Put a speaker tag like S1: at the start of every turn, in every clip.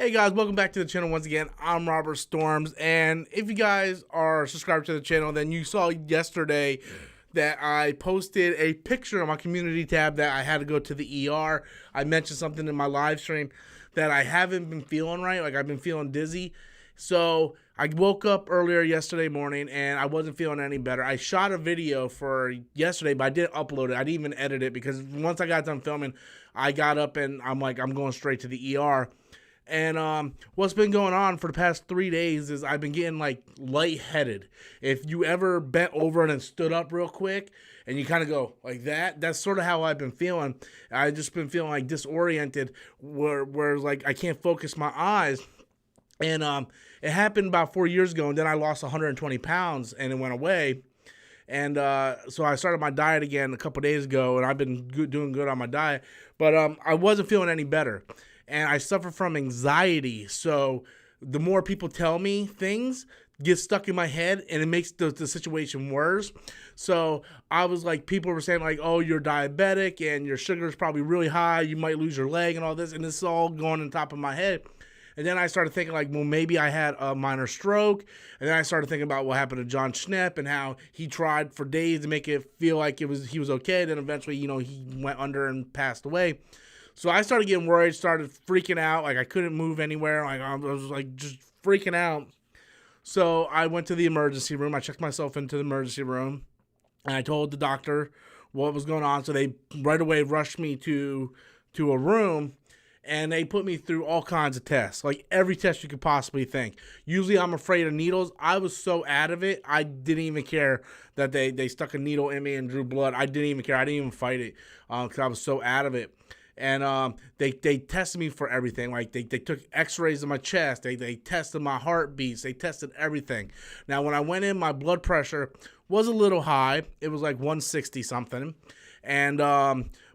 S1: Hey guys, welcome back to the channel once again. I'm Robert Storms, and if you guys are subscribed to the channel, then you saw yesterday that I posted a picture on my community tab that I had to go to the ER. I mentioned something in my live stream that I haven't been feeling right, like I've been feeling dizzy. So I woke up earlier yesterday morning and I wasn't feeling any better. I shot a video for yesterday, but I didn't upload it. I didn't even edit it because once I got done filming, I got up and I'm going straight to the ER. And what's been going on for the past 3 days is I've been getting like lightheaded. If you ever bent over and then stood up real quick and you kind of go like that, that's sort of how I've been feeling. I've just been feeling like disoriented where like I can't focus my eyes. And it happened about 4 years ago, and then I lost 120 pounds and it went away. And so I started my diet again a couple days ago, and I've been doing good on my diet. But I wasn't feeling any better. And I suffer from anxiety. So the more people tell me things, get stuck in my head, and it makes the situation worse. So I was like, people were saying like, oh, you're diabetic and your sugar is probably really high. You might lose your leg and all this. And this is all going on top of my head. And then I started thinking like, well, maybe I had a minor stroke. And then I started thinking about what happened to John Schnepp and how he tried for days to make it feel like he was okay. Then eventually, he went under and passed away. So I started getting worried, started freaking out. Like I couldn't move anywhere. Like I was like just freaking out. So I went to the emergency room. I checked myself into the emergency room, and I told the doctor what was going on. So they right away rushed me to a room, and they put me through all kinds of tests, like every test you could possibly think. Usually I'm afraid of needles. I was so out of it, I didn't even care that they stuck a needle in me and drew blood. I didn't even care. I didn't even fight it because I was so out of it. And they tested me for everything. Like they took x-rays of my chest. They tested my heartbeats. They tested everything. Now, when I went in, my blood pressure was a little high. It was like 160 something. And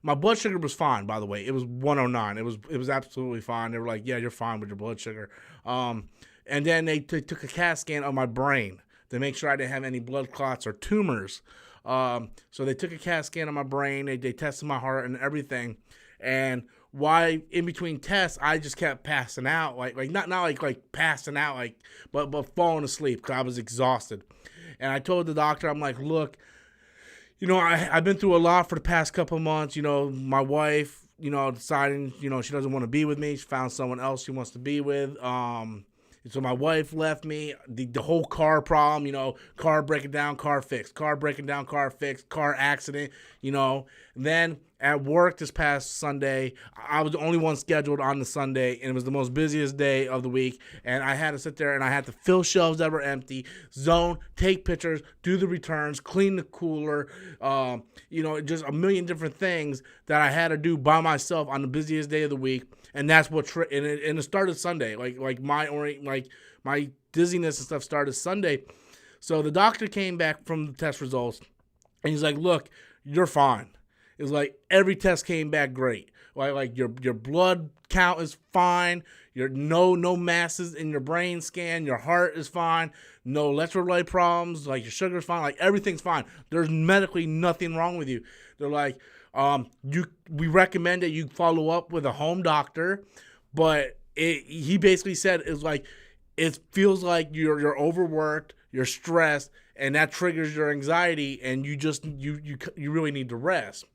S1: my blood sugar was fine, by the way. It was 109. It was absolutely fine. They were like, yeah, you're fine with your blood sugar. And then they took a CAT scan of my brain to make sure I didn't have any blood clots or tumors. So they took a CAT scan of my brain. They tested my heart and everything. And why in between tests I just kept passing out, like not like passing out, but falling asleep because I was exhausted. And I told the doctor, I'm like, look, I've been through a lot for the past couple of months. My wife, deciding, she doesn't want to be with me. She found someone else she wants to be with. So my wife left me. The whole car problem, car breaking down, car fixed, car breaking down, car fixed, car accident, And then at work this past Sunday, I was the only one scheduled on the Sunday, and it was the most busiest day of the week. And I had to sit there and I had to fill shelves that were empty, zone, take pictures, do the returns, clean the cooler, just a million different things that I had to do by myself on the busiest day of the week. And that's what and it started Sunday. Like my dizziness and stuff started Sunday. So the doctor came back from the test results, and he's like, "Look, you're fine." It was like every test came back great. Like your blood count is fine. Your no masses in your brain scan. Your heart is fine. No electrolyte problems. Like your sugar's fine. Like everything's fine. There's medically nothing wrong with you. They're like, we recommend that you follow up with a home doctor, but he basically said it's like it feels like you're overworked, you're stressed, and that triggers your anxiety, and you really need to rest.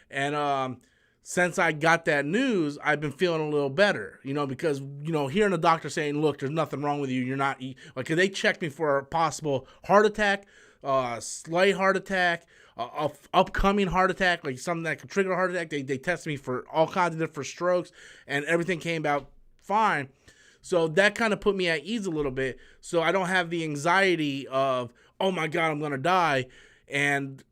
S1: And since I got that news, I've been feeling a little better, because hearing the doctor saying, "Look, there's nothing wrong with you. You're not like," 'cause they checked me for a possible heart attack, slight heart attack, upcoming heart attack, like something that could trigger a heart attack. They tested me for all kinds of different strokes, and everything came out fine. So that kind of put me at ease a little bit. So I don't have the anxiety of, oh my God, I'm gonna die. And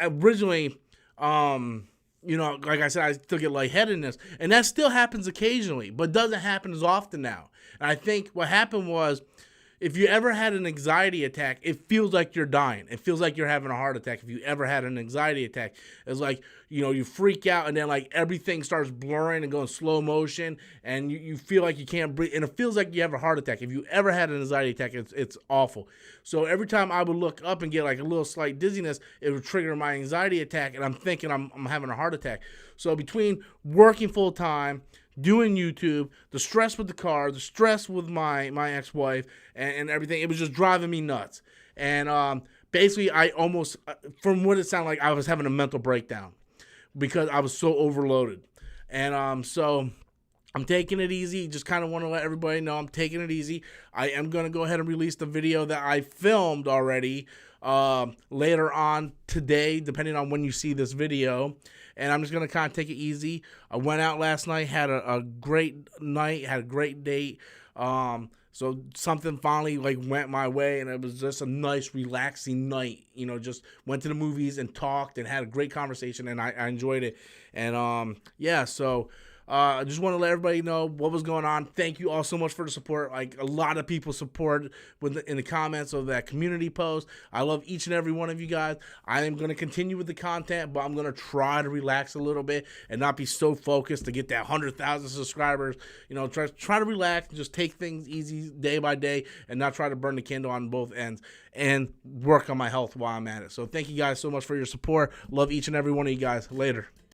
S1: originally, like I said, I still get lightheadedness, and that still happens occasionally, but doesn't happen as often now. And I think what happened was, if you ever had an anxiety attack, it feels like you're dying. It feels like you're having a heart attack. If you ever had an anxiety attack, it's like, you freak out, and then like everything starts blurring and going slow motion, and you feel like you can't breathe, and it feels like you have a heart attack. If you ever had an anxiety attack, it's awful. So every time I would look up and get like a little slight dizziness, it would trigger my anxiety attack, and I'm thinking I'm having a heart attack. So between working full time, doing YouTube, the stress with the car, the stress with my ex-wife, and everything. It was just driving me nuts. And basically, I almost, from what it sounded like, I was having a mental breakdown because I was so overloaded. And so I'm taking it easy. Just kind of want to let everybody know I'm taking it easy. I am going to go ahead and release the video that I filmed already later on today, depending on when you see this video. And I'm just going to kind of take it easy. I went out last night, had a great night, had a great date. So something finally went my way, and it was just a nice, relaxing night. Just went to the movies and talked and had a great conversation, and I enjoyed it. And yeah, so I just want to let everybody know what was going on. Thank you all so much for the support. A lot of people support in the comments of that community post. I love each and every one of you guys. I am going to continue with the content, but I'm going to try to relax a little bit and not be so focused to get that 100,000 subscribers. Try to relax and just take things easy day by day and not try to burn the candle on both ends and work on my health while I'm at it. So thank you guys so much for your support. Love each and every one of you guys. Later.